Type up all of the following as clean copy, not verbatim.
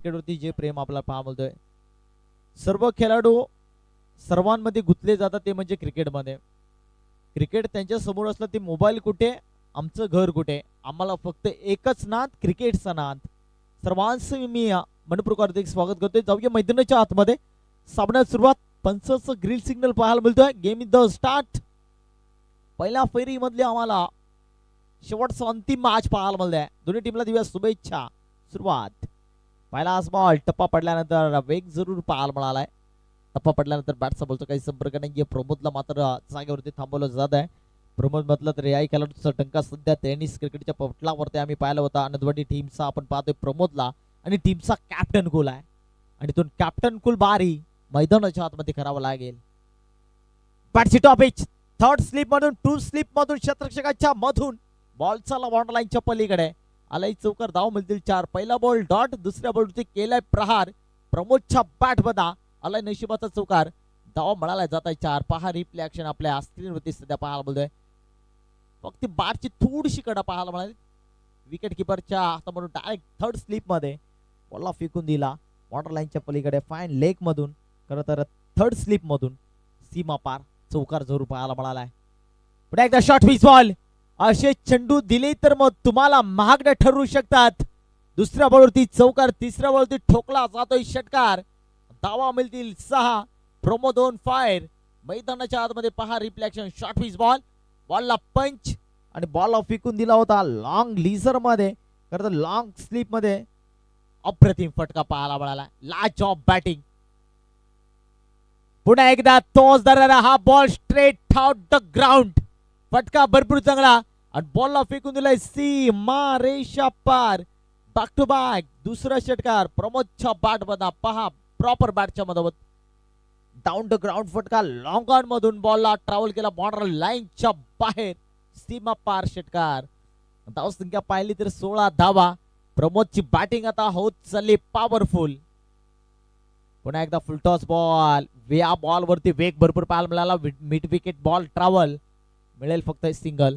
क्रिकेटवरती जे प्रेम आपल्याला पाहा बोलतोय. सर्व खेळाडू सर्वांमध्ये गुंतले जातात ते म्हणजे क्रिकेटमध्ये. क्रिकेट त्यांच्या समोर असलं ते मोबाईल कुठे, आमचं घर कुठे. आम्हाला फक्त एकच नाद, क्रिकेटचा नाद. सर्वांचं मी मनपूर्वक हार्दिक स्वागत करतोय. जाऊया मैदानाच्या आतमध्ये. सामन्यात सुरुवात. पंचाचं ग्रीन सिग्नल पाहायला मिळतोय. Game is the start. पहिल्या फेरीमधले आम्हाला शेवटचा अंतिम मॅच पाहायला मिळतोय. दोन्ही टीमला देऊया शुभेच्छा. सुरुवात. पहिला बॉल टप्पा पडल्यानंतर वेग जरूर पाहायला मिळालाय. टप्पा पडल्यानंतर बॅटचा बोलतो काही संपर्क नाहीये. प्रमोदला मात्र जागेवरती थांबवलं जात आहे. प्रमोद म्हटलं तर या खेळाडूचा टंका सध्या टेनिस क्रिकेटच्या पटलावरती आम्ही पाहिला होता. आनंदवाडी टीमचा आपण पाहतोय प्रमोदला आणि टीमचा कॅप्टन कुल आहे आणि तो कॅप्टन कुल बारी मैदानाच्या आतमध्ये करावा लागेल. बॅटची टॉपिच थर्ड स्लिप मधून टू स्लिप मधून क्षेत्ररक्षकाच्या मधून बॉल चालला बॉर्डर लाईनच्या पलीकडे. आलाय चौकार. धाव मिळतील 4. पहिला बॉल डॉट. दुसऱ्या बॉलवरती केलाय प्रहार. प्रमोदच्या बॅट बदा आलाय नशिबाचा चौकार. धाव मिळाला जात आहे 4. पहा रिप्ले ऍक्शन आपल्या स्क्रीनवरती सध्या पाहायला बोलतोय. फक्त बॅटची थोडीशी कडा पाहायला मिळाली. विकेट किपरच्या हातामधून डायरेक्ट थर्ड स्लिप मध्ये बॉलला फेकून दिला बॉर्डर लाईनच्या पलीकडे. फाईन लेग मधून खरं तर थर्ड स्लिप मधून सीमा पार चौकार जरूर पाहायला मिळालाय. पुन्हा एकदा शॉर्ट पिच बॉल. असे चेंडू दिले तर मग तुम्हाला महागडे ठरू शकतात. दुसऱ्या बॉलवरती चौकार. तिसऱ्या बॉलवरती ठोकला जातोय षटकार. धावा मिळतील 6. Promo 2 fire. मैदानाच्या आतमध्ये पहा रिफ्लेक्शन. Short pitch ball. बॉलला पंच आणि बॉलला फेकून दिला होता लॉंग लिझर मध्ये. खरं तर लॉंग स्लिप मध्ये अप्रतिम फटका पाहायला मिळाला. Last of batting. पुन्हा एकदा तोच दरारा. हा ball straight out the ground. फटका भरपूर चांगला आणि बॉलला फेकून दिलाय सीमा रेषा पार. बॅक टू बॅक दुसरा षटकार. प्रमोदच्या बॅट बदा पहा प्रॉपर बॅटच्या मधोमध डाऊन द ग्राउंड फटका. लॉंग ऑन मधून बॉलला ट्रॅव्हल केला बॉर्डर लाईनच्या बाहेर. सीमा पार षटकार. धाव संख्या पाहिली तर 16 धावा. प्रमोदची बॅटिंग आता होत चालली पॉवरफुल. पुन्हा एकदा फुल टॉस बॉल. या बॉल वरती वेग भरपूर पाहायला मिळाला. मिड विकेट बॉल ट्रॅव्हल मिळेल फक्त सिंगल.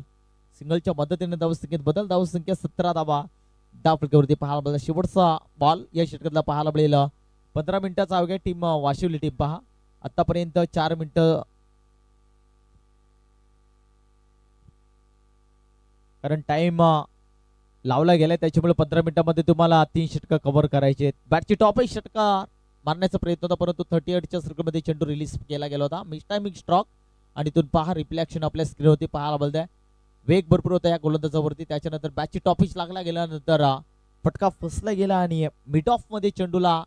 सिंगलच्या मदतीने धावसंख्येत बदल. धावसंख्या 17 धावा. डाव फलकावरती पाहायला मिळाला. शेवटचा बॉल या षटकातला पाहायला मिळेल. 15 मिनिटाचा अवघ्या टीम वाशिवली टीम पहा आतापर्यंत 4 मिनिटं. कारण टाइम लावला गेलाय त्याच्यामुळे 15 मिनिटांमध्ये तुम्हाला 3 षटकं कव्हर करायचे. बॅटची टॉप षटकार मारण्याचा प्रयत्न होता परंतु 38च्या सर्कलमध्ये चेंडू रिलीज केला गेला होता. मिस टायमिंग स्ट्रोक आणि इथून पहा रिफ्लेक्शन आपल्या स्क्रीनवरती पाहायला मिळतंय. वेग भरपूर होता या गोलंदाजावरती. त्याच्यानंतर बॅटची टॉपिच लागला गेल्यानंतर फटका फसला गेला आणि मिड ऑफ मध्ये चेंडूला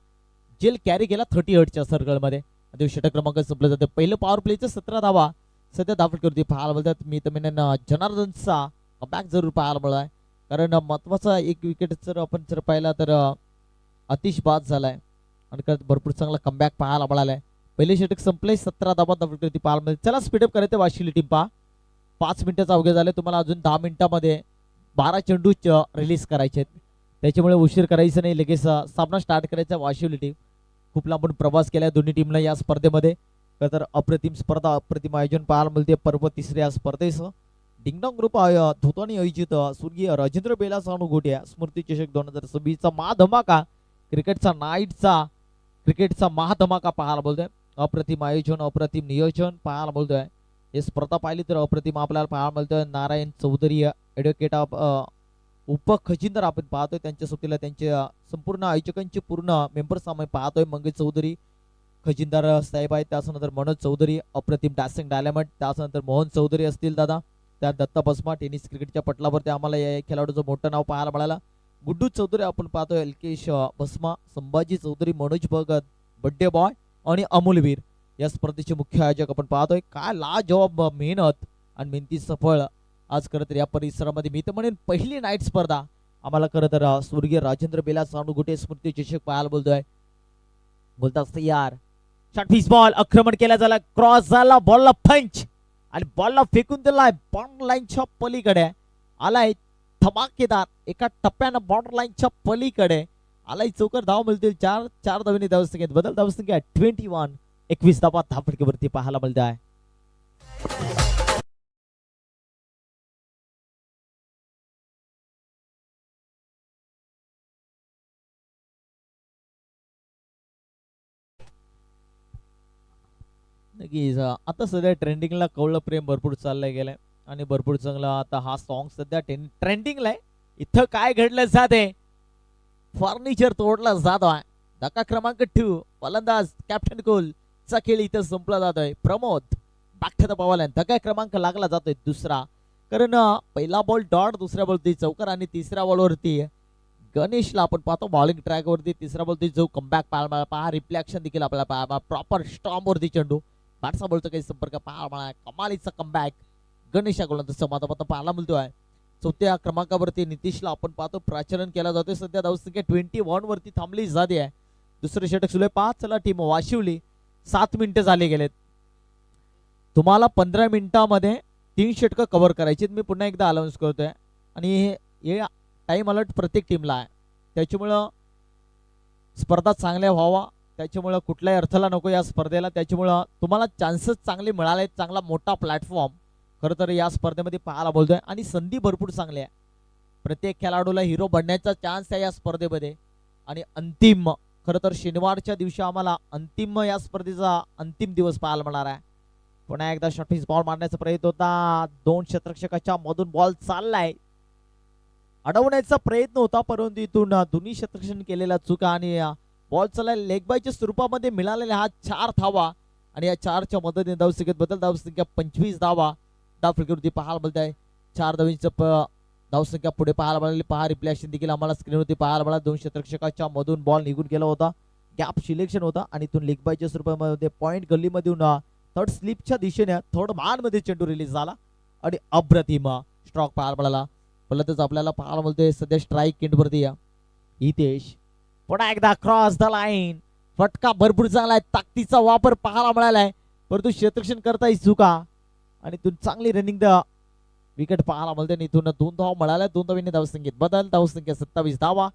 जेल कॅरी केला 38च्या सर्कलमध्ये. षटक क्रमांक संपलं जातं. पहिलं पॉवर प्लेचं 17 धावा सध्या धावफलकावरती पाहायला मिळतात. मी तर जनार्दनचा बॅक जरूर पाहायला मिळालाय. कारण महत्वाचा एक विकेट जर आपण जर पाहिला तर अतिश बाद झालाय आणि भरपूर चांगला कमबॅक पाहायला मिळालाय. पहिले षटक संपले 17 धावा धावफलकावरती पाहायला मिळते. चला स्पीडअप करायचं वाशिवली टीम पहा. 5 मिनिटाचा अवघे झाले. तुम्हाला अजून 10 मिनिटांमध्ये 12 चेंडू रिलीज करायचे आहेत. त्याच्यामुळे उशीर करायचं नाही. लगेच सामना स्टार्ट करायचा. वाशिवली टीम खूप लांबून प्रवास केला दोन्ही टीमला या स्पर्धेमध्ये. तर अप्रतिम स्पर्धा अप्रतिम आयोजन पाहायला मिळते. पर्व तिसऱ्या स्पर्धेसह डिंगडॉंग ग्रुप धोतानी आयोजित स्वर्गीय राजेंद्र बेला सानुगोटिया स्मृती चषक 2026चा महाधमाका क्रिकेटचा महाधमाका पाहायला बोलतोय. अप्रतिम आयोजन अप्रतिम नियोजन पाहायला बोलतोय. हे स्पर्धा पाहिली तर अप्रतिम आपल्याला पाहायला मिळतोय. नारायण चौधरी ॲडव्होकेट उप खजिनदार आपण पाहतोय. त्यांच्या सोबतीला त्यांचे संपूर्ण आयोजकांचे पूर्ण मेंबर्स आम्ही पाहतोय. मंगेश चौधरी खजिनदार साहेब आहेत. त्याच्यानंतर मनोज चौधरी अप्रतिम डासिंग डायमंड. त्याच्यानंतर मोहन चौधरी असतील दादा. त्या दत्ता बसमा टेनिस क्रिकेटच्या पटलावरती आम्हाला या खेळाडूचं मोठं नाव पाहायला मिळालं. गुड्डू चौधरी आपण पाहतोय. एलकेश बसमा. संभाजी चौधरी. मनोज भगत बड्डे बॉय आणि अमोलवीर या स्पर्धेचे मुख्य आयोजक आपण पाहतोय. काय लाजवाब मेहनत आणि मेहनतीचं फळ आज खरं तर या परिसरामध्ये मी तर म्हणेन पहिली नाईट स्पर्धा आम्हाला खरं तर स्वर्गीय राजेंद्र बेला सानुगोटे स्मृती चषक पाहायला बोलतोय. बोलताच तयार. Short pitch ball. आक्रमण केला झाला. क्रॉस झाला. बॉलला पंच आणि बॉलला फेकून दिलाय बॉर्डर लाईनच्या पलीकडे. आलाय धमाकेदार एका टप्प्यानं बॉर्डर लाईनच्या पलीकडे आलाय चौकार. धाव मिळतील 4. 4 धावेने धावसंख्येत बदल. धावसंख्या 21. 21 धावा धावफलकावरती पाहायला मिळत आहे. नक्कीच आता सध्या ट्रेंडिंगला कवळं प्रेम भरपूर चाललंय गेलंय आणि भरपूर चांगला आता हा सॉन्ग सध्या ट्रेंडिंगला आहे. इथं काय घडलं जाते, फर्निचर तोडला जातोय. धक्का क्रमांक 2 फलंदाज कॅप्टन कोल चा खेळ इथं संपला जातोय. प्रमोद बागठ्यात पवाला धक्का क्रमांक लागला जातोय दुसरा, कारण पहिला बॉल डॉट, दुसऱ्या बॉलवरती चौकार आणि तिसऱ्या बॉलवरती गणेशला आपण पाहतो बॉलिंग ट्रॅक वरती. तिसऱ्या बॉलवरती जो कमबॅक पाहायला पहा, रिफ्लेक्शन देखील आपल्याला पाहायला, प्रॉपर स्टॉम वरती चेंडू, बॅटचा बॉलचा काही संपर्क पाहायला, कमालीचा कमबॅक गणेशा गोलंदाजाचा माता पाहायला मिळतोय. चौथ्या क्रमांकावरती नितीशला आपण पाहतो प्राचलन केला जातोय. सध्या धावसंख्या 21 वरती थांबली जाते आहे. दुसरे षटक सुले 5. चला टीम वाशिवली 7 मिनिटं झाले गेलेत. तुम्हाला 15 मिनिटांमध्ये 3 षटकं कव्हर करायची. मी पुन्हा एकदा अनाउन्स करतोय आणि हे टाइम अलर्ट प्रत्येक टीमला आहे, त्याच्यामुळं स्पर्धा चांगल्या व्हावा, त्याच्यामुळं कुठल्याही अर्थाला नको या स्पर्धेला. त्याच्यामुळं तुम्हाला चान्सेस चांगले मिळाले, चांगला मोठा प्लॅटफॉर्म खरं तर या स्पर्धेमध्ये पाहायला बोलतोय आणि संधी भरपूर चांगली आहे. प्रत्येक खेळाडूला हिरो बनण्याचा चान्स आहे या स्पर्धेमध्ये. आणि अंतिम खरं तर शनिवारच्या दिवशी आम्हाला अंतिम या स्पर्धेचा अंतिम दिवस पाहायला मिळणार आहे. पुन्हा एकदा शॉर्टिस बॉल मारण्याचा प्रयत्न होता, 2 क्षेत्ररक्षकाच्या मधून बॉल चाललाय, अडवण्याचा प्रयत्न होता, परंतु इथून दोन्ही क्षेत्ररक्षण केलेला चुका आणि बॉल चाललाय. लेग बायच्या स्वरूपामध्ये मिळालेला हा 4 धावा आणि या 4च्या मदतीने धावसंख्येत बदल, धावसंख्या 25 धावा धावफलकावरती पाहायला मिळत आहे. 4 धावांचं धावसंख्या पुढे पाहायला मिळाली. पहा रिफ्लेक्शन देखील आम्हाला स्क्रीनवरती पाहायला मिळाला. 2 क्षेत्ररक्षकाच्या मधून बॉल निघून गेला होता, गॅप सिलेक्शन होता आणि इथून लेग बायच्या स्वरूपामध्ये पॉइंट गल्लीमध्ये थर्ड स्लिपच्या दिशेने थर्ड मान मध्ये चेंडू रिलीज झाला आणि अप्रतिम स्ट्रोक पाहायला मिळाला. फलंदाज आपल्याला पाहायला मिळतोय सध्या स्ट्राईक एंडवरती हितेश. पुन्हा एकदा क्रॉस द लाईन, फटका भरपूर चांगला आहे, ताकदीचा वापर पाहायला मिळालाय, परंतु क्षेत्ररक्षण करता चुका आणि इथून चांगली रनिंग द विकेट पाहायला मिळते. इथून 2 धावा मिळाल्या, 2 धावांनी धावसंख्येत बदल, धावसंख्या 27 धावा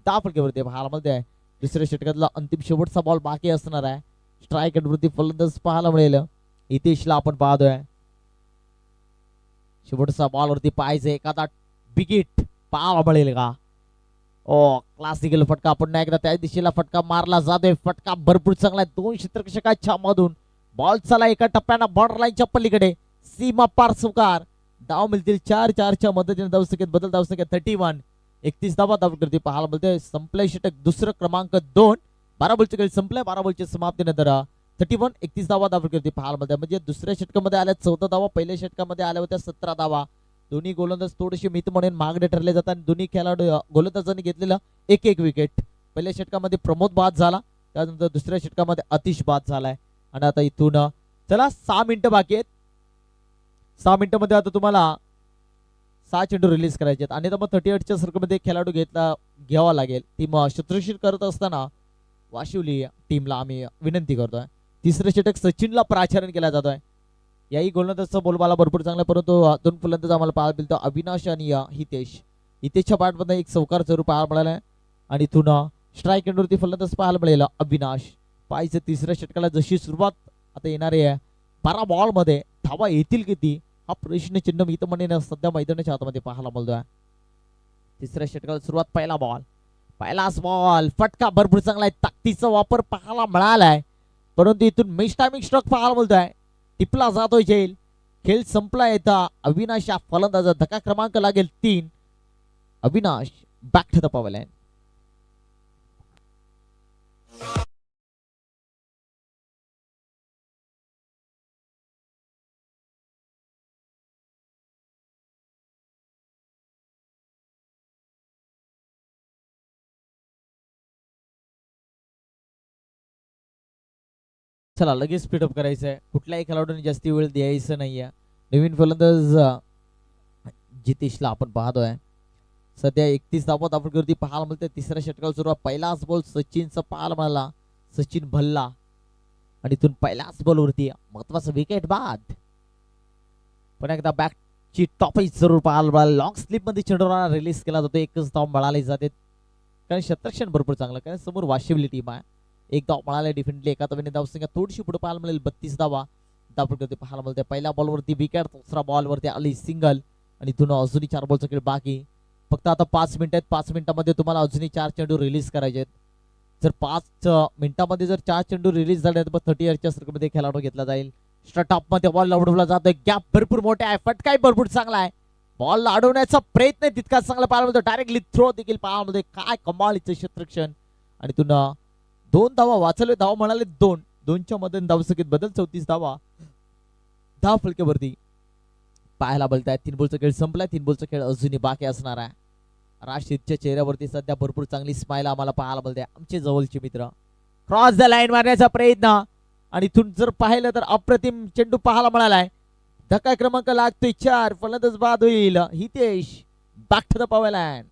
धावफलकावरती पाहायला मिळते. दुसऱ्या षटकातला अंतिम शेवटचा बॉल बाकी असणार आहे. स्ट्राईक एंडवरती फलंदाज पाहायला मिळेल हितेशला आपण पाहतोय. शेवटचा बॉल वरती पाहायचं एखादा विकेट पाहायला मिळेल का. ओ क्लासिकल फटका, पुन्हा एकदा त्या दिशेला फटका मारला जातोय, फटका भरपूर चांगला आहे. 2 क्षेत्ररक्षकाच्या मधून बॉल चला एका टप्प्यानं बॉर्डर लाईनच्या पलीकडे, सीमा पार स्वीकार, धाव मिळतील 4-4च्या मदतीने धावसंख्येत बदल, धावसंख्या 31, 31 धावा धावफलकावरती पाहायला मिळते. संपलंय षटक दुसरं क्रमांक 2, 12 बॉलचे खेळ संपलाय, 12 बॉलच्या समाप्तीनंतर 31, 31 धावा धावफलकावरती पाहायला मिळते. म्हणजे दुसऱ्या षटकामध्ये आल्या 14 धावा, पहिल्या षटकामध्ये आल्या होत्या 17 धावा. दोन्ही गोलंदाज थोडेसे मित म्हणून मागणे ठरले जातात. दोन्ही खेळाडू गोलंदाजांनी घेतलेलं एक विकेट. पहिल्या षटकामध्ये प्रमोद बाद झाला, त्यानंतर दुसऱ्या षटकामध्ये अतिश बाद झालाय. आणि आता इथून चला 6 मिनिटं बाकी आहेत. 6 मिनिटांमध्ये आता तुम्हाला 6 चेंडू रिलीज करायचे आहेत आणि मग 38च्या सर्कलमध्ये खेळाडू घ्यावा लागेल. टीम क्षेत्ररक्षण करत असताना वाशिवली टीमला आम्ही विनंती करतोय. तिसरं षटक सचिनला प्राचारण केला जातोय. याही गोलंदाजचा बोलबाला भरपूर चांगला, परंतु 2 फलंदाज आम्हाला पाहायला मिळतो, अविनाश आणि हितेश. हितेशच्या बॅटमध्ये एक चौकार जरूर पाहायला मिळाला आणि इथून स्ट्राईक एंडवरती फलंदाज पाहायला मिळेल अविनाश. पाहायचं तिसऱ्या षटकाला जशी सुरुवात आता येणार आहे, 12 बॉल मध्ये धावा येतील किती हा प्रश्न चिन्ह मी तर म्हणेन सध्या मैदानाच्या हातामध्ये पाहायला मिळतोय. तिसऱ्या षटकाला सुरुवात, पहिलाच बॉल, फटका भरपूर चांगला आहे, ताकदीचा वापर पाहायला मिळालाय, परंतु इथून मिस टायमिंग स्ट्रोक पाहायला मिळतोय, टिपला जातोय झेल. खेळ संपला येता अविनाश या फलंदाजा धक्का क्रमांक लागेल 3. Avinash back to the power line. चला लगेच स्पीडअप करायचं आहे, कुठल्याही खेळाडूने जास्ती वेळ द्यायचं नाहीये. नवीन फलंदाज जितेशला आपण पाहतोय सध्या 31 धावा धावफलकावरती पाहायला मिळते. तिसऱ्या षटकाला सुरुवात, पहिलाच बॉल सचिनचा पाहायला मिळाला, सचिन भल्ला आणि इथून पहिल्याच बॉलवरती महत्वाचं विकेट बाद. पण एकदा बॅकची टॉपच जरूर पाहायला मिळाला, लॉंग स्लिप मध्ये चेंडू रिलीज केला जातो, एकच धाव मिळाली जाते कारण क्षेत्ररक्षण भरपूर चांगलं, कारण समोर वाशिवली टीम आहे. एक धाव मिळाला डिफेंडली, एका धावेने धावसंख्या थोडीशी पुढे पाहायला मिळेल, 32 धावा धावफलकावरती पाहायला मिळते. पहिल्या बॉलवरती विकेट, दुसऱ्या बॉलवरती आली सिंगल आणि इथून अजूनही 4 बॉलचा खेळ बाकी. फक्त आता 5 मिनिट आहेत, 5 मिनिटांमध्ये तुम्हाला अजूनही 4 चेंडू रिलीज करायचे आहेत. जर 5 मिनिटांमध्ये जर 4 चेंडू रिलीज झाले तर 38च्या सर्कलमध्ये खेळाडू घेतला जाईल. टॉप मध्ये बॉल अडवला जातोय. गॅप भरपूर मोठे आहे. फटकाही भरपूर चांगला आहे. बॉल अडवण्याचा प्रयत्न तितकाच चांगला पाहायला मिळतो. डायरेक्टली थ्रो देखील पाहायला मिळतोय. काय कमालीचं क्षेत्ररक्षण. आणि पुन्हा 2 धावा वाचवले. धावा म्हणाले 2. 2च्या मध्ये धावसंख्येत बदल. 34 धावा 10 फलक्यावरती पाहायला मिळत आहे. 3 बॉलचा खेळ संपलाय. 3 बॉलचा खेळ अजूनही बाकी असणार आहे. राशिदच्या चेहऱ्यावरती सध्या भरपूर चांगली स्माइल आम्हाला पाहायला मिळते. आमचे जवळचे मित्र क्रॉस द लाईन मारण्याचा प्रयत्न. आणि इथून जर पाहिलं तर अप्रतिम चेंडू पाहायला मिळालाय. धक्का क्रमांक लागतोय 4. फलंदाज बाद होईल Hitesh. Back to the power line.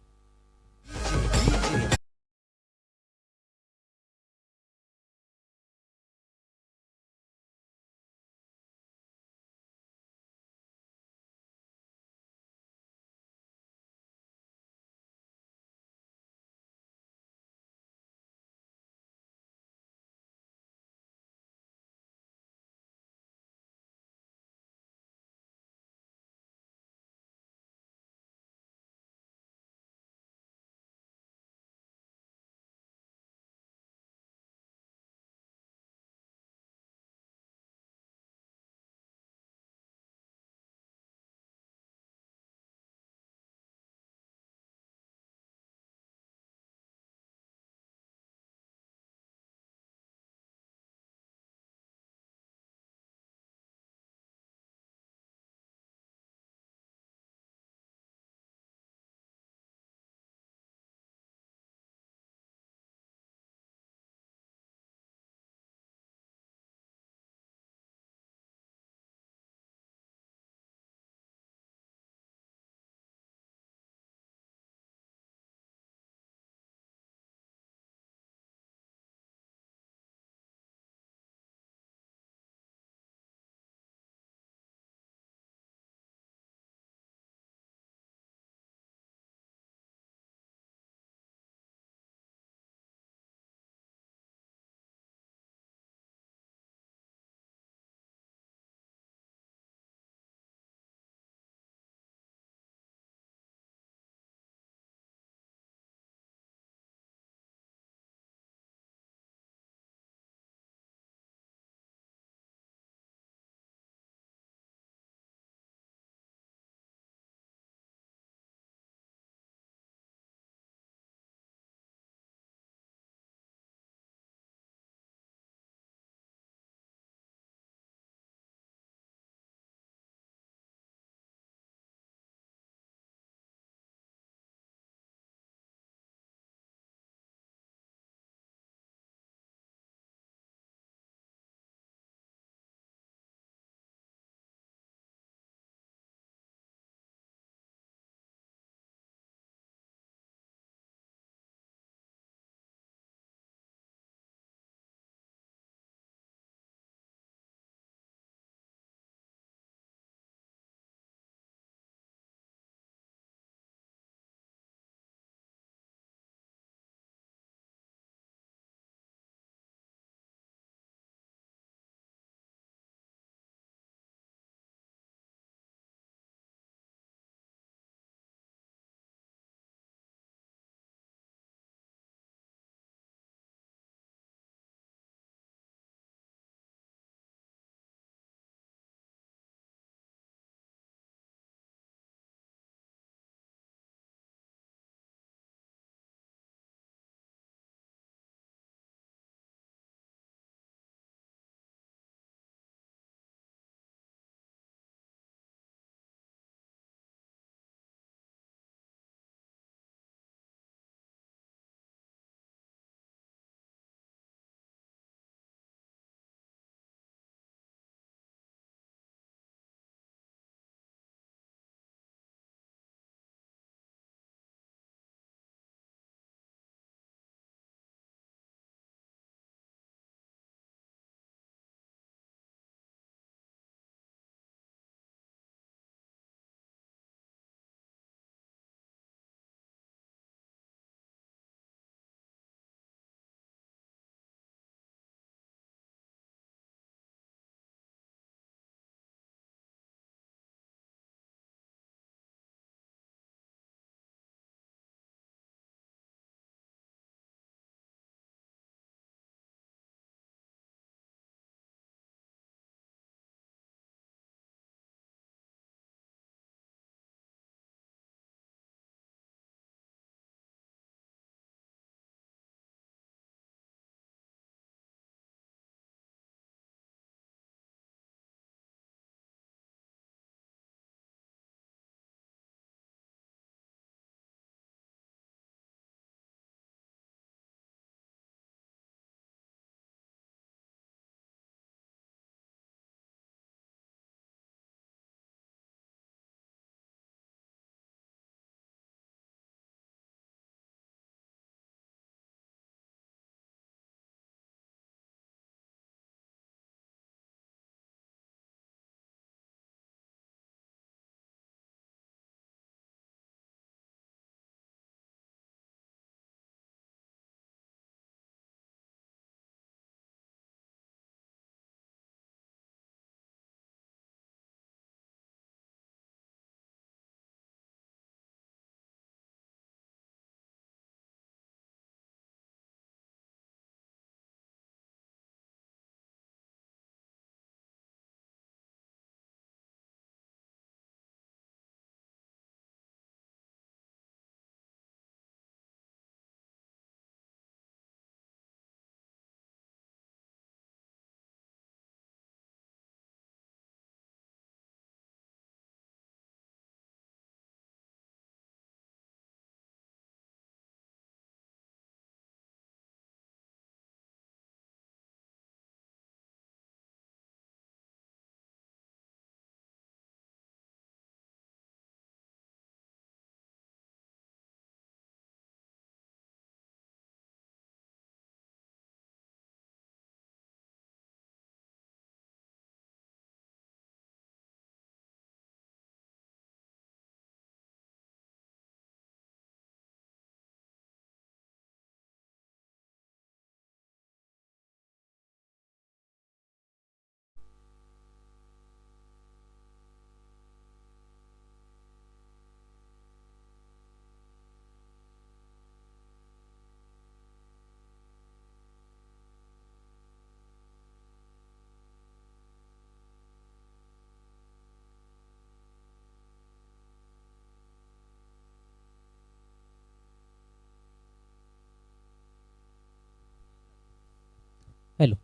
Hello,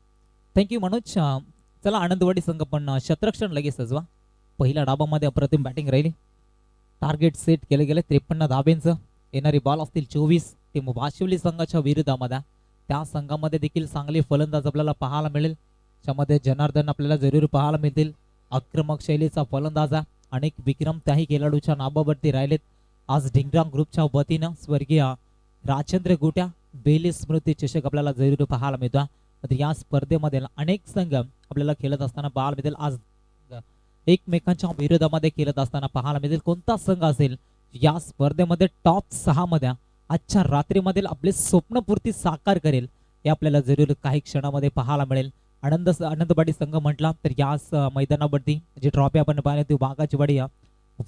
thank you Manoj. चला आनंदवाडी संघ पण शतरक्षण लगेच सजवा. पहिल्या डाबामध्ये अप्रतिम बॅटिंग राहिली. टार्गेट सेट केले गेले 53 धाब्यांचं. येणारी बॉल असतील 24. ते वाशिवली संघाच्या विरुद्धामध्ये. त्या संघामध्ये देखील चांगले फलंदाज आपल्याला पाहायला मिळेल. त्यामध्ये जनार्दन आपल्याला जरूर पाहायला मिळतील. आक्रमक शैलीचा फलंदाज आहे. अनेक विक्रम त्याही खेळाडूच्या नावावरती राहिलेत. आज ढिंगरांग ग्रुपच्या वतीनं स्वर्गीय राजेंद्र गोट्या बेली स्मृती चषक आपल्याला जरूर पाहायला मिळतो. तर या स्पर्धेमध्ये अनेक संघ आपल्याला खेळत असताना पाहायला मिळतील. आज एकमेकांच्या विरोधामध्ये खेळत असताना पाहायला मिळतील. कोणता संघ असेल या स्पर्धेमध्ये टॉप 6 मध्ये आजच्या रात्रीमधील आपले स्वप्नपूर्ती साकार करेल हे आपल्याला जरूर काही क्षणामध्ये पाहायला मिळेल. आनंदवाडी संघ म्हटला तर या मैदानावरती जी ट्रॉफी आपण पाहिली ती वाघाचीवाडी या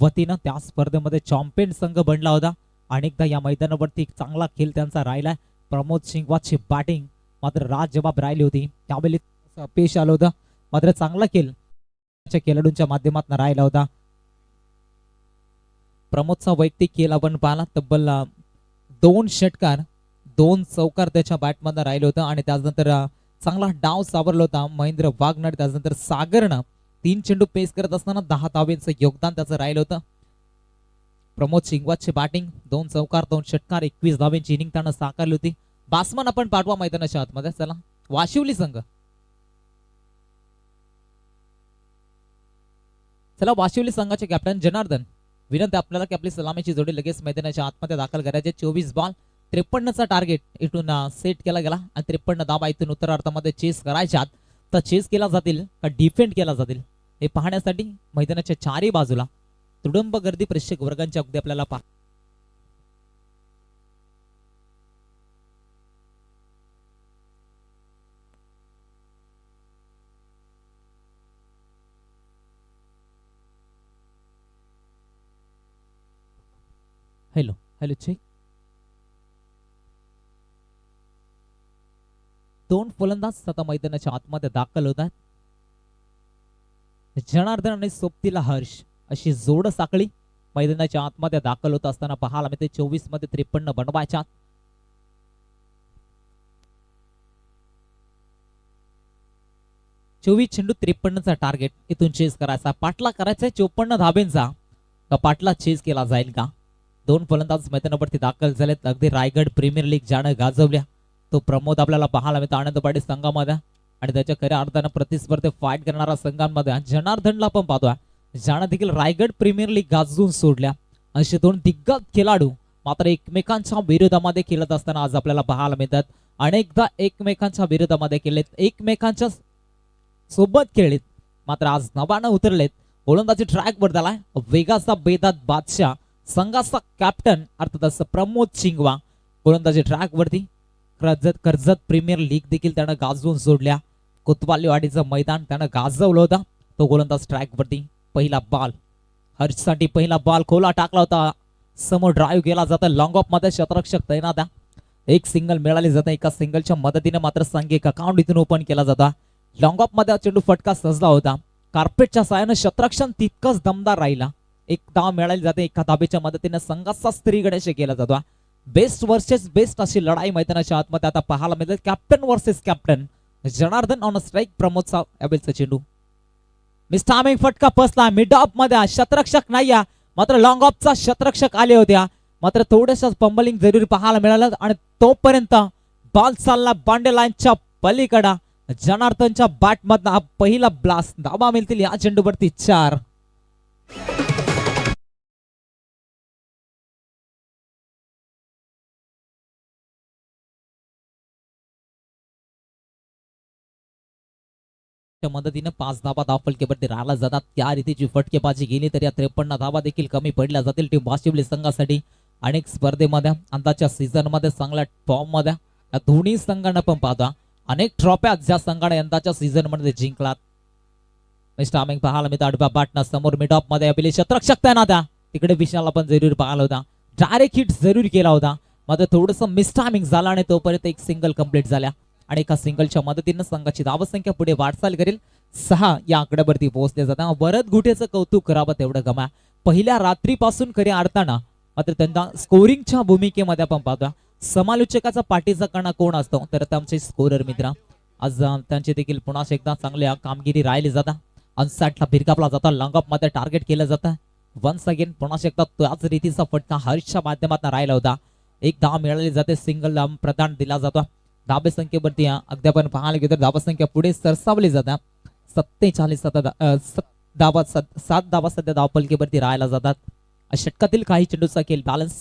वतीनं त्या स्पर्धेमध्ये चॅम्पियन संघ बनला होता. अनेकदा या मैदानावरती चांगला खेळ त्यांचा राहिलाय. प्रमोद शिंगवाची बॅटिंग मात्र राजजबाब राहिली होती. त्यावेळी अपयश आलं होतं. मात्र चांगला खेळ खेळाडूंच्या माध्यमातून राहिला होता. प्रमोदचा वैयक्तिक खेळ आपण पाहिला. तब्बल 2 षटकार 2 चौकार त्याच्या बॅटमधनं राहिलं होतं. आणि त्यानंतर चांगला डाव सावरला होता महेंद्र वाघनर. त्यानंतर सागरनं 3 चेंडू पेस करत असताना 10 धावेचं योगदान त्याचं राहिलं होतं. प्रमोद शिंगवाची बॅटिंग 2 चौकार 2 षटकार 21 धावेंची इनिंग त्यानं साकारली होती. बासमन आपण पाठवा मैदानाच्या आतमध्ये. चला वाशिवली संघ. चला वाशिवली संघाचे कॅप्टन जनार्दन विनंती आपल्याला की आपली सलामीची जोडी लगेच मैदानाच्या आतमध्ये दाखल करायचे. 24 बॉल 53चा टार्गेट इथून सेट केला गेला आणि 53 धावा इथून उत्तरार्धामध्ये चेस करायच्यात. तर चेस केला जातील का डिफेंड केला जातील हे पाहण्यासाठी मैदानाच्या चारही बाजूला तुडुंब गर्दी प्रेक्षक वर्गांच्या अगदी आपल्याला हॅलो हॅलो चेक. 2 फलंदाज आता मैदानाच्या आतमध्ये दाखल होतात. जनार्दन आणि सोबतीला हर्ष अशी जोड साखळी मैदानाच्या आतमध्ये दाखल होत असताना पाहायला मिळते. 24 मध्ये 53 बनवायच्या. 24 चेंडू 53चा टार्गेट इथून चेस करायचा. पाटला करायचा 54 धाब्यांचा. का पाटला चेस केला जाईल का? 2 फलंदाज मैदानावरती दाखल झालेत. अगदी रायगड प्रीमियर लीग ज्यानं गाजवल्या तो प्रमोद आपल्याला पाहायला मिळतो आनंदवाडी संघामध्ये. आणि त्याच्या खऱ्या अर्थानं प्रतिस्पर्धे फाईट करणाऱ्या संघांमध्ये जनार्दनला पण पाहतोय ज्यानं देखील रायगड प्रीमियर लीग गाजवून सोडल्या. असे 2 दिग्गज खेळाडू मात्र एकमेकांच्या विरोधामध्ये खेळत असताना आज आपल्याला पाहायला मिळतात. अनेकदा एकमेकांच्या विरोधामध्ये खेळलेत, एकमेकांच्या सोबत खेळलेत, मात्र आज नवानं उतरलेत. गोलंदाजी ट्रॅक वर झालाय वेगाचा बेदात बादशाह संघाचा कॅप्टन अर्थात प्रमोद शिंगवा. गोलंदाजी ट्रॅक वरती कर्जत प्रीमियर लीग देखील त्यानं गाजवून सोडल्या. कोतवालीवाडीचं मैदान त्यानं गाजवलं होतं. तो गोलंदाज ट्रॅक वरती. पहिला बॉल हर्षसाठी पहिला बॉल खोला टाकला होता. समोर ड्राईव्ह केला जातं. लॉंग ऑफ मध्ये शतरक्षक तैनात आहे. एक सिंगल मिळाली जाते. एका सिंगलच्या मदतीने मात्र संघिक अकाउंट इथून ओपन केला जाता. लॉंग ऑफ मध्ये चेंडू फटका सजला होता. कार्पेटच्या साहाय्याने शतरक्षण तितकंच दमदार राहिला. एक धाव मिळाली जाते. एका धाबेच्या मदतीने संघाचा स्त्री गणेश केला जातो. बेस्ट वर्सेस बेस्ट अशी लढाई मैदानाच्या आतमध्ये आता पाहायला मिळते. Captain versus captain. Janardan on strike. प्रमोदचा यावेळचा चेंडू मिस्टामिंग फटका बसला. मिड ऑफ मध्ये शतरक्षक नाही मात्र लॉंग ऑफचा शतरक्षक आले होत्या. मात्र थोडस पंबलिंग जरूर पाहायला मिळालं आणि तोपर्यंत बॉल चालला बाउंड्री लाईनच्या पलीकडा. जनार्दनच्या बॅट मधनं हा पहिला ब्लास्ट. धावा मिळतील या चेंडूवरती 4. मदतीने 5 धावा धावफलकेवरती राहिला जातात. त्या रीतीची फटकेबाजी गेली तर या 53 धावा देखील कमी पडल्या जातील टीम वाशिवली संघासाठी. अनेक स्पर्धेमध्ये अंदाच्या सीझन मध्ये चांगल्या फॉर्म मध्ये या दोन्ही संघांना पण पाहता अनेक ट्रॉफ्या ज्या संघाने यंदाच्या सीझन मध्ये जिंकलात. मिस्टामिंग पाहायला मिळतं. आडव्या बॅटना समोर मिड ऑफ मध्ये आपले शतरक्षक तैनात आहे. तिकडे विशालला पण जरूर पाहिला होता. डायरेक्ट हिट जरूर केला होता. मात्र थोडस मिस्टामिंग झाला आणि तोपर्यंत एक सिंगल कंप्लीट झाल्या. आणि एका सिंगलच्या मदतीने संघाची धावसंख्या पुढे वाटचाल करेल. 6 या आकड्यावरती पोहोचले जातात. वरद गुटेचं कौतुक करावं तेवढं गमा. पहिल्या रात्रीपासून खऱ्या अर्थानं मात्र त्यांना स्कोरिंगच्या भूमिकेमध्ये आपण पाहतो. समालोचकाचा पाठीचा कणा कोण असतो तर आमचे स्कोरर मित्र आज त्यांची देखील पुन्हा एकदा चांगली कामगिरी राहिली जाता. अनसाटला भिरकापला जाता, लॉंगअप मध्ये टार्गेट केलं जातं. वन्स अगेन पुन्हा एकदा त्याच रीतीचा फटका हर्षच्या माध्यमातून राहिला होता. एक धाव मिळाली जाते, सिंगल प्रदान दिला जातो. धाबे संख्येवरती अगदी आपण पाहायला गेलो तर धाबा संख्या पुढे सरसावली जातात. 47 7 धावा सध्या धावपलकीवरती राहायला जातात. षटकातील काही चेंडूचा खेळ बॅलन्स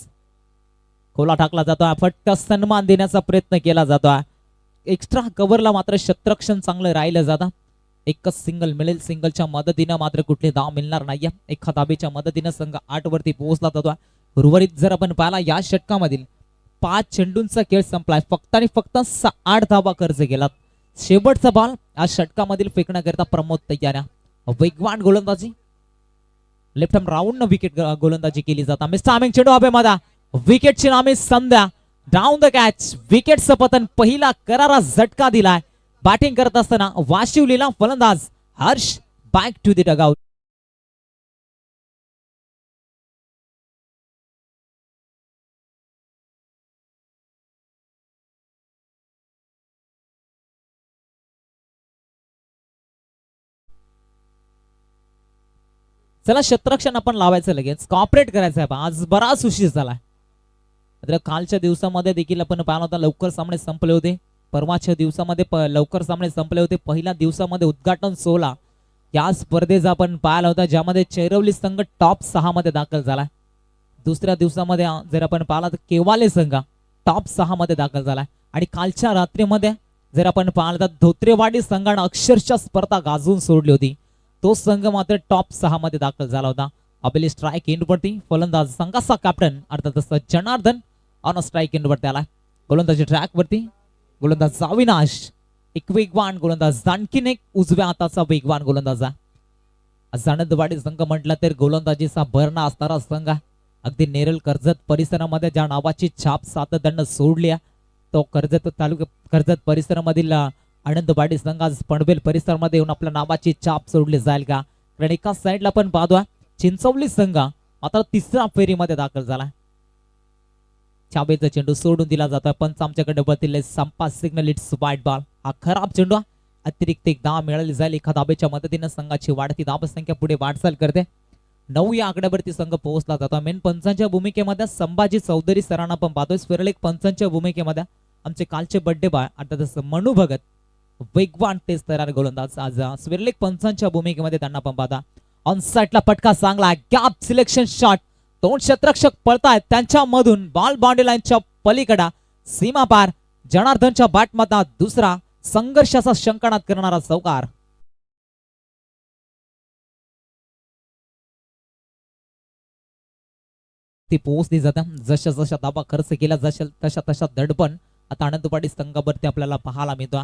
खोला टाकला जातो, फटका सन्मान देण्याचा प्रयत्न केला जातो. एक्स्ट्रा कव्हरला मात्र शतरक्षण चांगलं राहिलं जातं. एकच सिंगल मिळेल, सिंगलच्या मदतीनं मात्र कुठले धाव मिळणार नाहीये. एका धाबेच्या मदतीनं संघ 8 वरती पोहोचला जातो. उर्वरित जर आपण पाहिला या षटकामधील 5 चेंडूंचा खेळ संपलाय, फक्त आणि फक्त 8 धावा खर्च केला. शेवटचा बॉल या षटकामधील फेकण्याकरिता प्रमोद तयार. वेगवान गोलंदाजी, लेफ्ट हँड राऊंड विकेट गोलंदाजी केली जाता. मिस टायमिंग चेंडू हवेमध्ये, विकेटची नामे संध्या, डाऊन द कॅच, विकेटचं पतन, पहिला करारा झटका दिलाय. बॅटिंग करत असताना वाशिवलीला फलंदाज Harsh back to the dugout. चला शतरक्षण आपण लावायचं, लगेच कॉपरेट करायचं आहे. आज बराच उशीर झालाय. कालच्या दिवसामध्ये देखील आपण पाहिलं होता लवकर सामने संपले होते. परवाच्या दिवसामध्ये लवकर सामने संपले होते. पहिल्या दिवसामध्ये उद्घाटन सोहळा या स्पर्धेचा आपण पाहिला होता, ज्यामध्ये चैरवली संघ टॉप 6 मध्ये दाखल झाला. दुसऱ्या दिवसामध्ये जर आपण पाहिला तर केवाले संघ टॉप 6 मध्ये दाखल झाला. आणि कालच्या रात्रीमध्ये जर आपण पाहिलं तर धोत्रेवाडी संघानं अक्षरशः स्पर्धा गाजवून सोडली होती. तो संघ मात्र टॉप 6 मध्ये दाखल झाला होता. अबेली स्ट्राईक एंडवरती फलंदाज संघाचा कॅप्टन अर्थातच जनार्दन ऑन स्ट्राईक एंडवरती आला. गोलंदाजी ट्रॅक वरती गोलंदाज अविनाश, एक वेगवान गोलंदाज, आणखीन एक उजव्या हाताचा वेगवान गोलंदाज. आनंदवाडी संघ म्हटला तर गोलंदाजीचा भरणा असणारा संघ. अगदी नेरळ कर्जत परिसरामध्ये ज्या नावाची छाप सातत्यानं सोडली तो कर्जत परिसरामधील आनंदवाडी संघ आज पनवेल परिसरामध्ये येऊन आपल्या नावाची छाप सोडली जाईल का? कारण एका साईडला पण पाहतोय चिंचवली संघ आता तिसऱ्या फेरीमध्ये दाखल झाला. छाबेचा चेंडू सोडून दिला जातो. पंच आमच्याकडे बघतील संपा सिग्नल, इट्स वाईट बॉल. हा खराब चेंडू, अतिरिक्त एक धाव मिळाली जाईल. एका धाबेच्या मदतीने संघाची वाढती धाव संख्या पुढे वाटचाल करते. 9 या आकड्यावरती संघ पोहोचला जातो. मेन पंचांच्या भूमिकेमध्ये संभाजी चौधरी सरांना पण पाहतोय. स्विरलेख पंचांच्या भूमिकेमध्ये आमचे कालचे बड्डे बॉय अर्थातच मनू भगत, वेगवान तेज तयार गोलंदाज. आज स्विरलेख पंचांच्या भूमिकेमध्ये त्यांना पण पाहता. ऑन साइडला फटका चांगला, गॅप सिलेक्शन शॉट, 2 क्षेत्ररक्षक पळतायत त्यांच्या मधून, बॉल बाउंड्री लाईनच्या पलीकडा सीमा पार. जनार्दनच्या बॅटमधला दुसरा संघर्षाचा शंकनात करणारा चौकार. ती पोहोचली जाते. जशा जशा धाबा खर्च केला जशा तशा तशा दडपण आता आनंदवाडी संघावरती आपल्याला पाहायला मिळतो.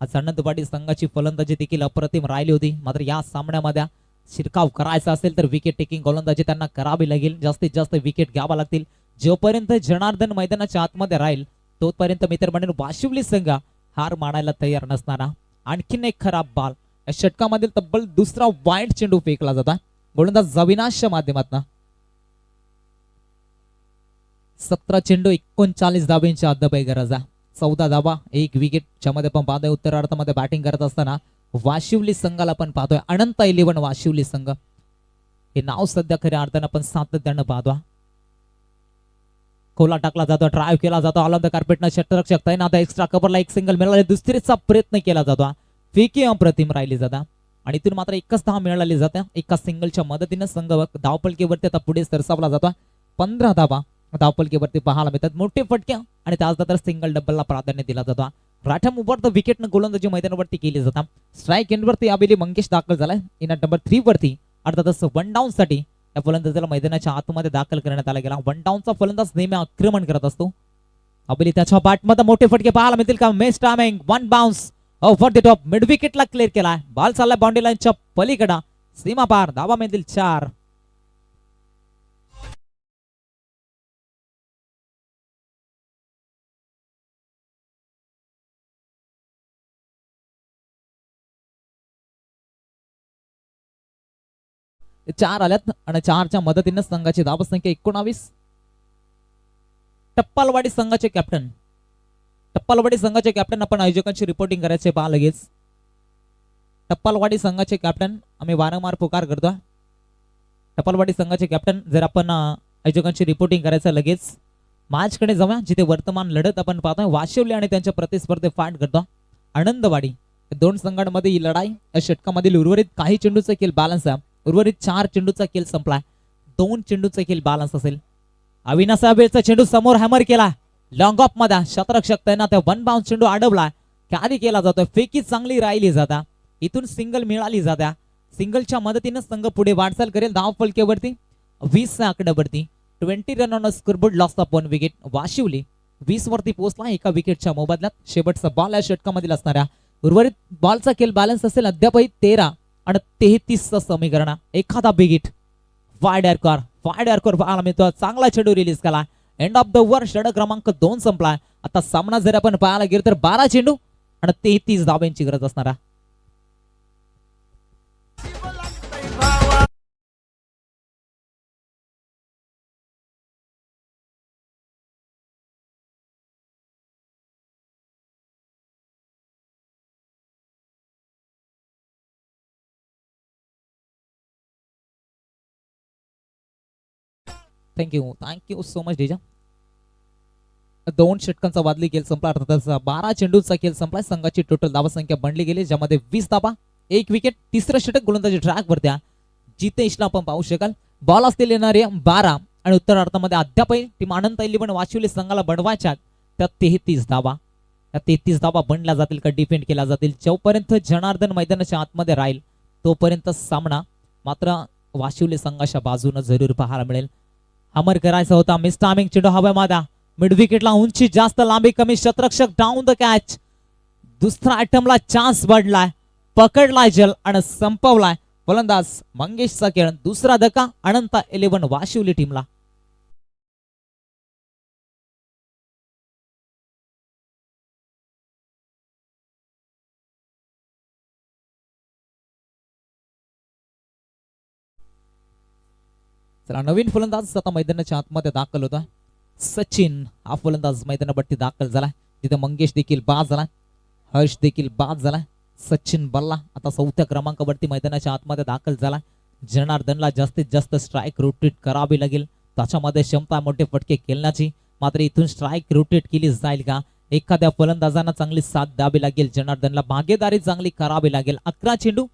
आज आनंदवाडी संघाची फलंदाजी देखील अप्रतिम राहिली होती. मात्र या सामन्यामध्ये शिरकाव करायचा असेल तर विकेट टेकिंग गोलंदाजी त्यांना करावी लागेल. जास्तीत जास्त विकेट घ्यावा लागतील. जोपर्यंत जनार्दन मैदानाच्या आतमध्ये राहील तोपर्यंत मित्रमंडळी वाशिवली संघ हार मानायला तयार नसणारा. आणखीन एक खराब बॉल, या षटकामधील तब्बल दुसरा वाईट चेंडू फेकला जाता गोलंदाज अविनाशच्या माध्यमातून. 17 चेंडू 39 धाब्यांची अद्यापही गरज आहे. 14 धाबा 1 विकेट, ज्यामध्ये पण पाहतोय उत्तरार्धामध्ये बॅटिंग करत असताना वाशिवली संघाला पण पाहतोय अनंत 11 वाशिवली संघ. हे नाव सध्या खऱ्या अर्थानं आपण सातत्यानं पाहतोय. खोला टाकला जातो, ड्राईव्ह केला जातो, ऑल ऑन द कार्पेटनं षटरक्षक तैनात. एक्स्ट्रा कव्हरला एक सिंगल मिळाला, दुसरीचा प्रयत्न केला जातो. फेकी अप्रतिम राहिली जाता आणि इथून मात्र एकच धाव मिळाली जाते. एका सिंगलच्या मदतीनं संघ धावपलकीवरती आता पुढे सरसावला जातो. 15 धावा धावपलकीवरती पाहायला मिळतात. मोठे फटके आणि त्याचनंतर सिंगल डबलला प्राधान्य दिला जातो. राठम उभर द विकेटनं गोलंदाजी मैदानावरती केली जातात. स्ट्राईक एंडवरती यावेळी मंगेश दाखल झालाय. इनट नंबर 3 वरती अर्थातच 1 डाऊन साठी या फलंदाजाला मैदानाच्या आतमध्ये दाखल करण्यात आला गेला. 1 डाऊनचा फलंदाज नेहमी आक्रमण करत असतो. अबेली त्याच्या बॅटमध्ये मोठे फटके पाहायला मिळतील का? Miss timing, 1 bounce over the top, mid विकेटला क्लिअर केलाय. बॉल चाललाय बाउंड्री लाईनच्या पलीकडा, सीमा पार, धावा मिळतील 4. चार आल्यात आणि 4च्या मदतीने संघाची धावसंख्या 19. टप्पालवाडी संघाचे कॅप्टन टप्पलवाडी संघाचे कॅप्टन आपण आयोजकांची रिपोर्टिंग करायचे पहा लगेच. टप्पलवाडी संघाचे कॅप्टन आम्ही वारंवार पुकार करतो. टप्पलवाडी संघाचे कॅप्टन जर आपण आयोजकांची रिपोर्टिंग करायचं लगेच मॅचकडे जाऊया, जिथे वर्तमान लढत आपण पाहतोय वाशिवली आणि त्यांच्या प्रतिस्पर्धी फाट करतो आनंदवाडी. दोन संघांमध्ये ही लढाई या षटकामधील उर्वरित काही चेंडूचा खेळ बॅलन्स आहे. उर्वरित 4 चेंडूचा खेळ संपलाय, 2 चेंडूचा खेळ बॅलन्स असेल. अविनाश साहेबचा चेंडू समोर हॅमर केला लॉंग ऑफ मध्ये, शतरक्षक त्यांना त्या वन बाउन्स चेंडू अडवला, कॅरी केला जातोय, फेकी चांगली राहिली जाता, इथून सिंगल मिळाली जात्या. सिंगलच्या मदतीने संघ पुढे वाटचाल करेल. धाव फलकेवरती 20 आकड्यावरती 20 run on scoreboard, loss of 1 wicket. वाशिवली 20 वरती पोहोचला एका विकेटच्या मोबदल्यात. शेवटचा बॉल या षटकामधील असणाऱ्या उर्वरित बॉलचा खेळ बॅलन्स असेल अद्यापही 13 आणि 33 समीकरण. एखादा बिग हिट वाईड एअरकर पाहायला मिळतो. चांगला चेंडू रिलीज केला. एंड ऑफ द ओव्हर षटक क्रमांक 2 संपलाय. आता सामना जर आपण पाहायला गेलो तर 12 चेंडू आणि 33 धावांची गरज असणारा. Thank you so much डेजा. 2 षटकांचा वादली खेळ संपला, अर्थातच 12 चेंडूचा खेळ संपला. संघाची टोटल धावसंख्या बनली गेली, ज्यामध्ये 20 धावा, 1 विकेट. तिसरं षटक गोलंदाजी ट्रॅक वरती जितेशला आपण पाहू शकाल. बॉल असतील येणारे 12 आणि उत्तरार्धामध्ये अद्यापही टीम अनंत इलेव्हन वाशिवली संघाला बनवायच्या त्या 33 धावा. त्या 33 धावा बनल्या जातील का डिफेंड केल्या जातील. जोपर्यंत जनार्दन मैदानाच्या आतमध्ये राहील तोपर्यंत सामना मात्र वाशिवली संघाच्या बाजूने जरूर पाहायला मिळेल. हमर करायचा होता. मिस टायमिंग चेंडू हवेमध्ये मिड विकेटला, उंची जास्त लांबी कमी, शतरक्षक डाऊन द कॅच. दुसरा आयटमला चान्स वाढलाय, पकडलाय जल आणि संपवलाय फलंदाज मंगेशचा खेळ. दुसरा धक्का अनंत इलेव्हन वाशिवली टीमला. चला नवीन फलंदाज आता मैदानाच्या आतमध्ये दाखल होता. सचिन हा फलंदाज मैदानावरती दाखल झाला, तिथे मंगेश देखील बाद झाला, हर्ष देखील बाद झाला. सचिन बल्ला आता 4थ्या क्रमांकावरती मैदानाच्या आतमध्ये दाखल झाला. जनार्दनला जास्तीत जास्त स्ट्राईक रोटेट करावी लागेल, त्याच्यामध्ये क्षमता मोठे फटके खेळण्याची. मात्र इथून स्ट्राईक रोटेट केली जाईल का? एखाद्या फलंदाजांना चांगली साथ द्यावी लागेल. जनार्दनला भागीदारी चांगली करावी लागेल. 11 चेंडू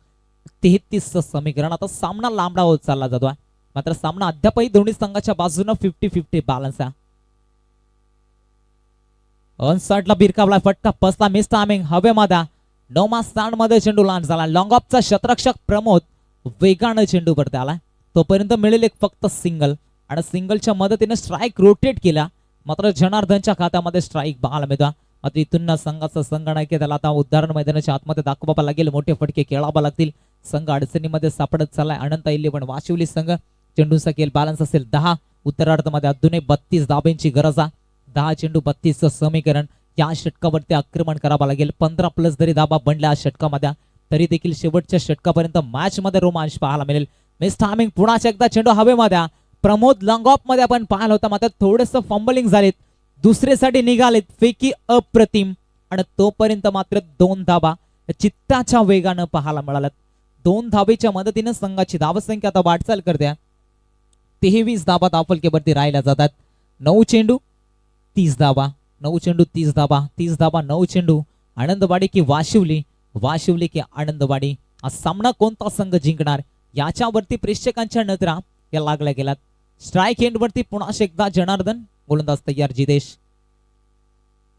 33 समीकरण. आता सामना लांबडा होत चालला जातोय, मात्र सामना अद्यापही दोन्ही संघाच्या बाजूने 50-50 बॅलन्स आहे. अनसाइडला बिरकावला, फटका पसला, मिस टायमिंग हवेमध्ये. 9 स्टँड मध्ये चेंडू लॉन्च झाला. लॉंग ऑफचा शतरक्षक प्रमोद वेगाने चेंडू वरती आला. तोपर्यंत मिळेल एक फक्त सिंगल आणि सिंगलच्या मदतीने स्ट्राईक रोटेट केला. मात्र जनार्दनच्या खात्यामध्ये स्ट्राईक बघायला मिळतो. मात्र इथून संघाचा संगणक त्याला आता उदाहरण मैदानाच्या आतमध्ये दाखवावा लागेल. मोठे फटके खेळावा लागतील. संघ अडचणीमध्ये सापडत चाललाय अनंत इलेव्हन वाशिवली संघ. चेंडूचा खेळ बॅलन्स असेल 10. उत्तरार्धामध्ये अजूनही 32 धाब्यांची गरज आहे. 10 चेंडू 32 समीकरण. या षटकावरती आक्रमण करावं लागेल. 15+ जरी धाबा बनल्या षटकामध्ये तरी देखील शेवटच्या षटकापर्यंत मॅच मध्ये रोमांच पाहायला मिळेल. मिस टायमिंग पुन्हा एकदा चेंडू हवेमध्ये. प्रमोद लॉंग ऑफ मध्ये आपण पाहिलं होतं, मात्र थोडंसं फंबलिंग झालेत, दुसऱ्यासाठी निघालेत. फेकी अप्रतिम आणि तोपर्यंत मात्र 2 धाबा चित्ताच्या वेगानं पाहायला मिळाल्यात. 2 धाबेच्या मदतीने संघाची धावसंख्या आता वाटचाल करते. 23 धाबा धावफलकेवरती राहिल्या जातात. 9 चेंडू 30 धाबा, 9 चेंडू 30 धाबा, 30 धाबा 9 चेंडू. आनंदवाडी की वाशिवली, वाशिवली की आनंदवाडी, हा सामना कोणता संघ जिंकणार याच्यावरती प्रेक्षकांच्या नजरा या लागल्या गेल्यात. स्ट्राईक एंडवरती पुन्हा एकदा जनार्दन, गोलंदाज तयार जितेश.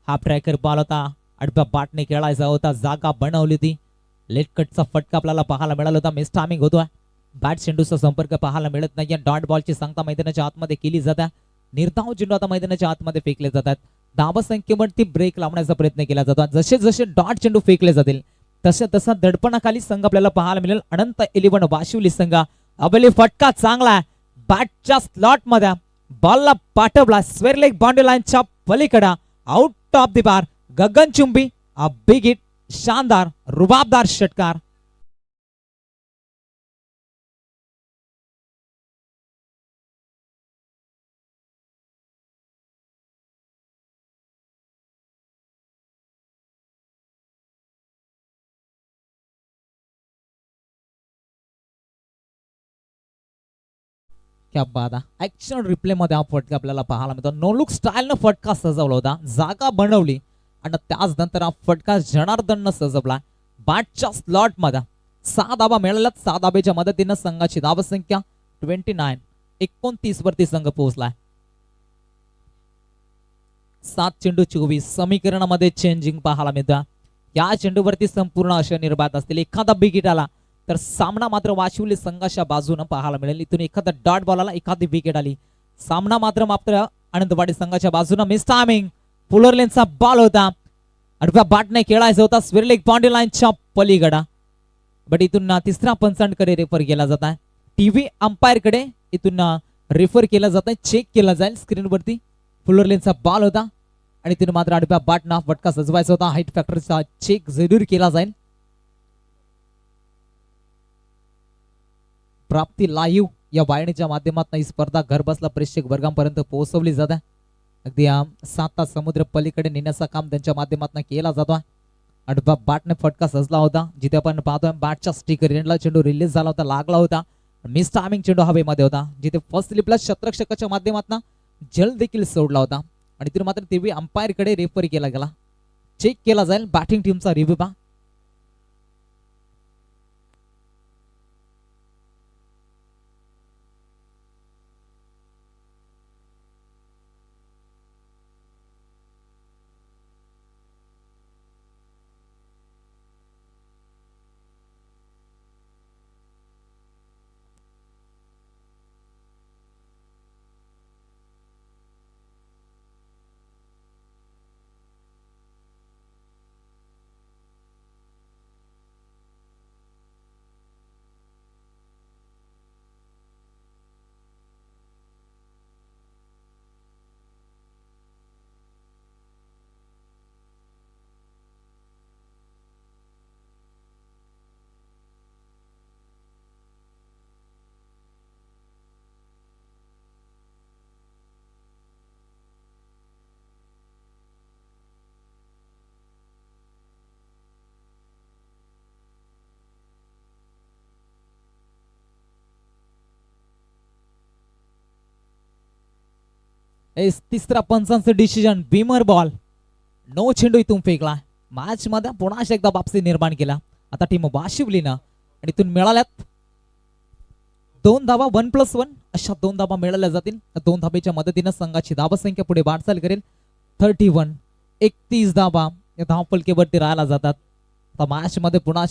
हा ट्रॅकर बॉल होता, आडव्या बाटने खेळायचा होता, जागा बनवली होती. लेट कटचा फटका आपल्याला पाहायला मिळाला होता. मिस टायमिंग होतोय. बॅट चेंडूचा संपर्क पाहायला मिळत नाही. डॉट बॉलची सांगता मैदानाच्या आतमध्ये केली जाते. निर्धाव चेंडू आता मैदानाच्या आतमध्ये फेकले जातात. धावसंख्येवरती ब्रेक लावण्याचा प्रयत्न केला जातो. जसे जसे डॉट चेंडू फेकले जातील तसे तसा दडपणाखाली संघ आपल्याला पाहायला मिळेल. अनंत इलेव्हन वाशिवली संघ. अबली फटका चांगला बॅटच्या स्लॉट मध्ये बॉलला पाठवला. स्क्वेअर लेग बाउंड्री लाईनच्या पलीकडे आउट ऑफ द बार. गगनचुंबी बिग हिट, शानदार रुबाबदार षटकार. क्या बात आहे. ऍक्शन रिप्ले मध्ये हा फटका आपल्याला पाहायला मिळतो. नो लुक स्टाईलनं फटका सजवला होता, जागा बनवली आणि त्याच नंतर हा फटका जनार्दननं सजवला. बॅटच्या स्लॉट मध्ये 6 धाबा मिळाल्यात. 6 धाब्याच्या मदतीनं संघाची धावसंख्या 29 वरती संघ पोहोचलाय. 7 चेंडू 24 समीकरणामध्ये चेंजिंग पाहायला मिळतं. या चेंडूवरती संपूर्ण अशा निर्बाध असतील. एखादा विकेट आला तर सामना मात्र वाशिवली संघाच्या बाजूनं पाहायला मिळेल. इथून एखादा डॉट बॉल एखादी विकेट आली, सामना मात्र आनंदवाडी संघाच्या बाजूनं. मिस टायमिंग, पुलर लेनचा बॉल होता, आडव्या बॅटने खेळायचा होता स्विरलिक बाउंड्री लाईनच्या पलीकडा. बट इथून तिसऱ्या पंचांकडे रेफर केला जात आहे. टीव्ही अंपायर कडे इथून रेफर केला जात आहे, चेक केला जाईल स्क्रीनवरती. पुलर लेनचा बॉल होता आणि तिने मात्र आडव्या बॅटना फटका सजवायचा होता. हाईट फॅक्टरचा चेक जरूर केला जाईल. प्राप्ती लाईव्ह या वाहिनीच्या माध्यमातून ही स्पर्धा घरबसला प्रेक्षक वर्गांपर्यंत पोहोचवली जाते. अगदी 7 समुद्र पलीकडे नेण्याचं काम त्यांच्या माध्यमातून केला जातो. आडव्या बॅटने फटका सजला होता, जिथे आपण पाहतोय बॅटच्या स्टिकर एंडला चेंडू रिलीज झाला होता, लागला होता. मिस टायमिंग चेंडू हवेमध्ये होता, जिथे फर्स्ट स्लिपला शतरक्षकाच्या माध्यमातून जल देखील सोडला होता आणि तिथे मात्र टीव्ही अंपायर कडे रेफर केला गेला. चेक केला जाईल बॅटिंग टीमचा रिव्ह्यू पहा. तिसरा पंचांचं डिसिजन, बीमर बॉल, नो चेंडू इथून फेकला. मॅच मध्ये पुन्हा एकदा वापसी निर्माण केला आता टीम वाशिवलीनं आणि इथून मिळाल्यात 2 धावा. 1+1 अशा 2 धावा मिळाल्या जातील. 2 धाब्याच्या मदतीनं संघाची धावसंख्या पुढे वाटचाल करेल. 31 धावा या धावफलकेवरती राहायला जातात. आता मॅच मध्ये पुन्हा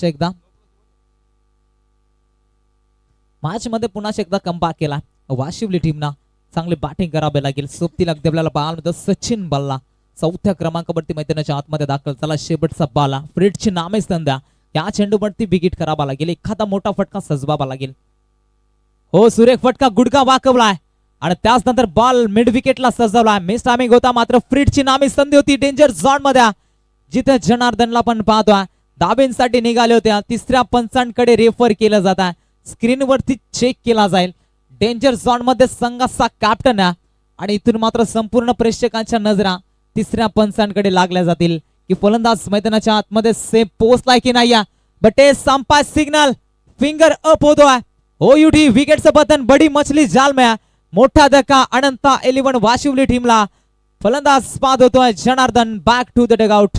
एकदा कमबॅक केला वाशिवली टीमना. चांगली बॅटिंग करावी लागेल. सोबतीला अगदी आपल्याला पाहायला मिळतं सचिन बल्ला 4थ्या क्रमांकावरती मैदानाच्या आतमध्ये दाखल. चला शेवटचा बाला फ्रिडची नामे संध्या. या चेंडूवरती विकेट करावा लागेल, एखादा मोठा फटका सजवावा लागेल. हो, सुरेख फटका, गुडघा वाकवलाय आणि त्याच नंतर बॉल मिड विकेटला सजवलाय. मिस टायमिंग होता, मात्र फ्रिडची नामी संधी होती डेंजर झोन मध्ये, जिथे जनार्दनला पण पाहतोय दाबेंसाठी निघाले होते. तिसऱ्या पंचांकडे रेफर केलं जात आहे, स्क्रीनवरती चेक केला जाईल. डेंजर झोन मध्ये संघाचा कॅप्टन आहे आणि इथून मात्र संपूर्ण प्रेक्षकांच्या नजरा तिसऱ्या पंचांकडे लागल्या जातील की फलंदाज मैदानाच्या आतमध्ये सेफ पोहोचलाय की नाही. बट ए संपाय सिग्नल, फिंगर अप होतोय. हो युटी विकेटचं बटन, बडी मछली जाल में. मोठा धक्का अनंता 11 वाशिवली टीमला. फलंदाज बाद होतोय Janardan. Back to the dugout.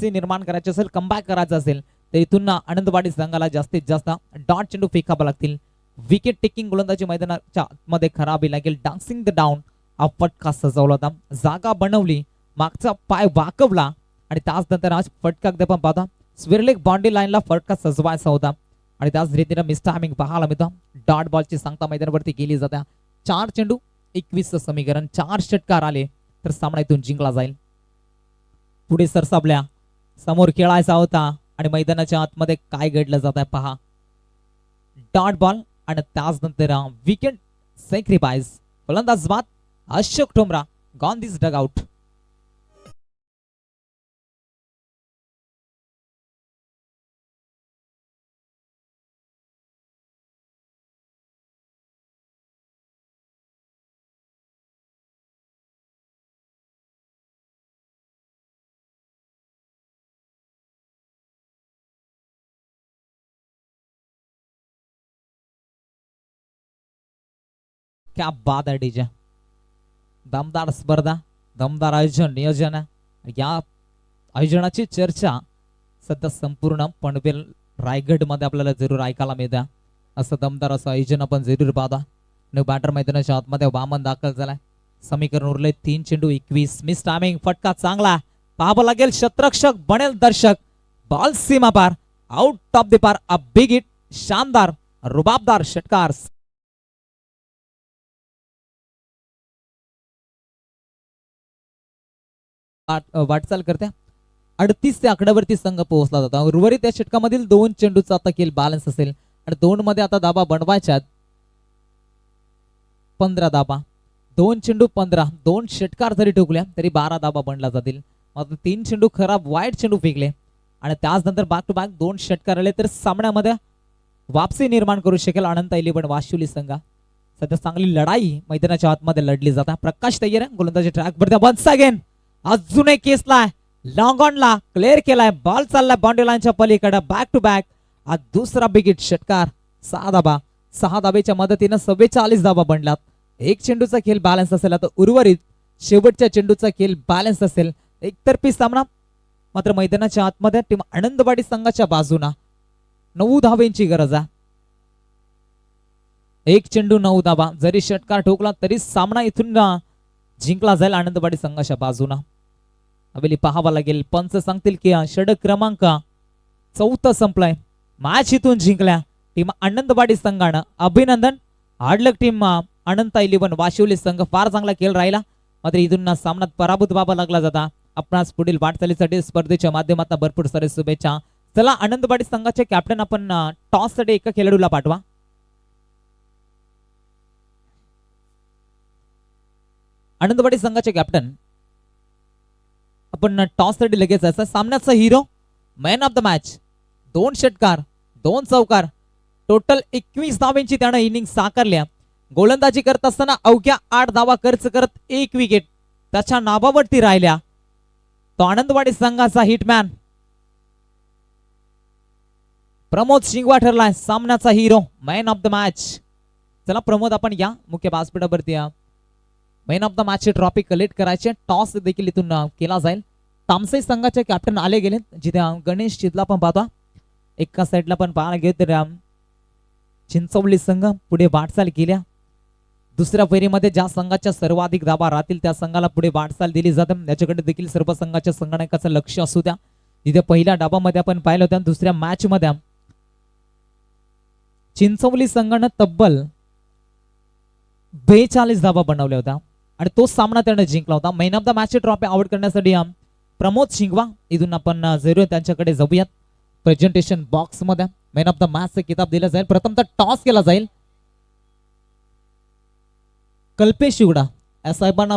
वापसी निर्माण करायची असेल, कमबॅक करायचं असेल तर इथून आनंदवाडी संघाला जास्तीत जास्त डॉट चेंडू फेकावे लागतील. विकेट टेकिंग गोलंदाजी मैदानाच्या मध्ये खराबी लागेल. डान्सिंग द डाऊन हा फटका सजवला होता, जागा बनवली, मागचा पाय वाकवला आणि त्याचनंतर आज फटका पण पाहता स्विरलेग बाउंड्री लाईनला फटका सजवायचा होता आणि त्याच रीतीने मिस टायमिंग पाहायला मिळतं. डॉट बॉलची सांगता मैदानावरती केली जाते. 4 चेंडू 21 समीकरण, 4 षटकार आले तर सामना इथून जिंकला जाईल. पुढे सरसाबल्या, समोर खेळायचा होता आणि मैदानाच्या आतमध्ये काय घडलं जात आहे पहा. डॉट बॉल आणि त्याचनंतर विकेट सॅक्रिफाइस. फलंदाज बाद अशोक ठोंबरा गॉन दिस डग आउट. क्या बात आहे डीजे. दमदार स्पर्धा, दमदार आयोजन, नियोजन आहे. या आयोजनाची चर्चा सध्या संपूर्ण पनवेल रायगड मध्ये आपल्याला जरूर ऐकायला मिळते. असं दमदार असं आयोजन आपण जरूर पाहता. न्यू बॅटर मैदानाच्या आतमध्ये वामन दाखल झालाय. समीकरण उरले 3 चेंडू 21. मिस टायमिंग, फटका चांगला पाहावं लागेल. शतरक्षक बनेल दर्शक. बॉल सीमा पार, आउट ऑफ द पार. अ बिग हिट, शानदार रुबाबदार षटकार. वाटचाल करते 38 त्या आकड्यावरती संघ पोहोचला जातो. उर्वरित त्या षटकामधील 2 चेंडूचा आता खेळ बॅलन्स असेल आणि 2 मध्ये आता धाबा बनवायच्यात 15 धाबा. 2 चेंडू 15, 2 षटकार जरी ठोकल्या तरी 12 धाबा बनला जातील. मात्र 3 चेंडू खराब वाईट चेंडू फेकले आणि त्याचनंतर बॅक टू बॅक 2 षटकार आले तर सामन्यामध्ये वापसी निर्माण करू शकेल अनंत इलेव्हन वाशिवली संघ. सध्या चांगली लढाई मैदानाच्या आतमध्ये लढली जाते. प्रकाश तयार आहे गोलंदाजी ट्रॅक वरती. वन्स अगेन अजून एक केसला लॉंग ऑनला क्लिअर केलाय. बॉल चाललाय बाउंड्री लाईनच्या पलीकडे. बॅक टू बॅक हा दुसरा बिगिट षटकार. 6 धाबा. 6 धाबेच्या मदतीनं 44 धाबा बनलात. 1 चेंडूचा खेळ बॅलन्स असेल. आता उर्वरित शेवटच्या चेंडूचा खेळ बॅलन्स असेल. एकतर्फी सामना. मात्र मैदानाच्या आतमध्ये टीम आनंदवाडी संघाच्या बाजूना 9 धावेंची गरज आहे. 1 चेंडू 9 धाबा. जरी षटकार ठोकला तरी सामना इथून जिंकला जाईल आनंदवाडी संघाच्या बाजूना. हवेली पाहावा लागेल. पंच सांगतील की षटक क्रमांक 4 संपलाय. मॅच इथून जिंकल्या टीम आनंदवाडी संघानं. अभिनंदन. हार्डलक टीम अनंत इलेव्हन वाशिवली संघ. फार चांगला खेळ राहिला मात्र इथून सामन्यात पराभूत व्हावा लागला जाता. आपणास पुढील वाटचालीसाठी स्पर्धेच्या माध्यमातून भरपूर सारे शुभेच्छा. चला आनंदवाडी संघाचे कॅप्टन आपण टॉस साठी एका खेळाडूला पाठवा. आनंदवाडी संघाचे कॅप्टन आपण टॉस साठी लगेच असं. सामन्याचा hero, man of the match. 2 षटकार 2 चौकार, टोटल 21 धावांची त्यानं इनिंग साकारल्या. गोलंदाजी करत असताना अवघ्या 8 धावा खर्च करत 1 विकेट त्याच्या नावावरती राहिल्या. तो आनंदवाडी संघाचा हिटमॅन प्रमोद शिंगवा ठरलाय सामन्याचा hero, man of the match. चला प्रमोद आपण या मुख्य व्यासपीठावरती या. मॅन ऑफ द मॅच ची ट्रॉफी कलेक्ट करायचे. टॉस देखील इथून केला जाईल. तामसई संघाचे कॅप्टन आले गेले जिथे गणेश चितला पण पाहता. एका साईडला पण पाहायला गेले तर चिंचवली संघ पुढे वाटचाल केल्या. दुसऱ्या फेरीमध्ये ज्या संघाच्या सर्वाधिक धावा राहतील त्या संघाला पुढे वाटचाल दिली जाते. याच्याकडे देखील सर्व संघाच्या संगणकाचं लक्ष असू द्या. जिथे पहिल्या डाबामध्ये आपण पाहिलं होतं दुसऱ्या मॅच मध्ये चिंचवली संघानं तब्बल 42 धावा बनवल्या होत्या आणि तो सामना त्याने जिंकला होता. Man of the match trophy आवड करण्यासाठी प्रमोद शिंगवा इथून आपण जरूर त्यांच्याकडे जाऊयात. प्रेझेंटेशन बॉक्स मध्ये मॅन ऑफ द मॅच किताब दिला जाईल. प्रथमतः टॉस केला जाईल. कल्पेश उगडा या साहेबांना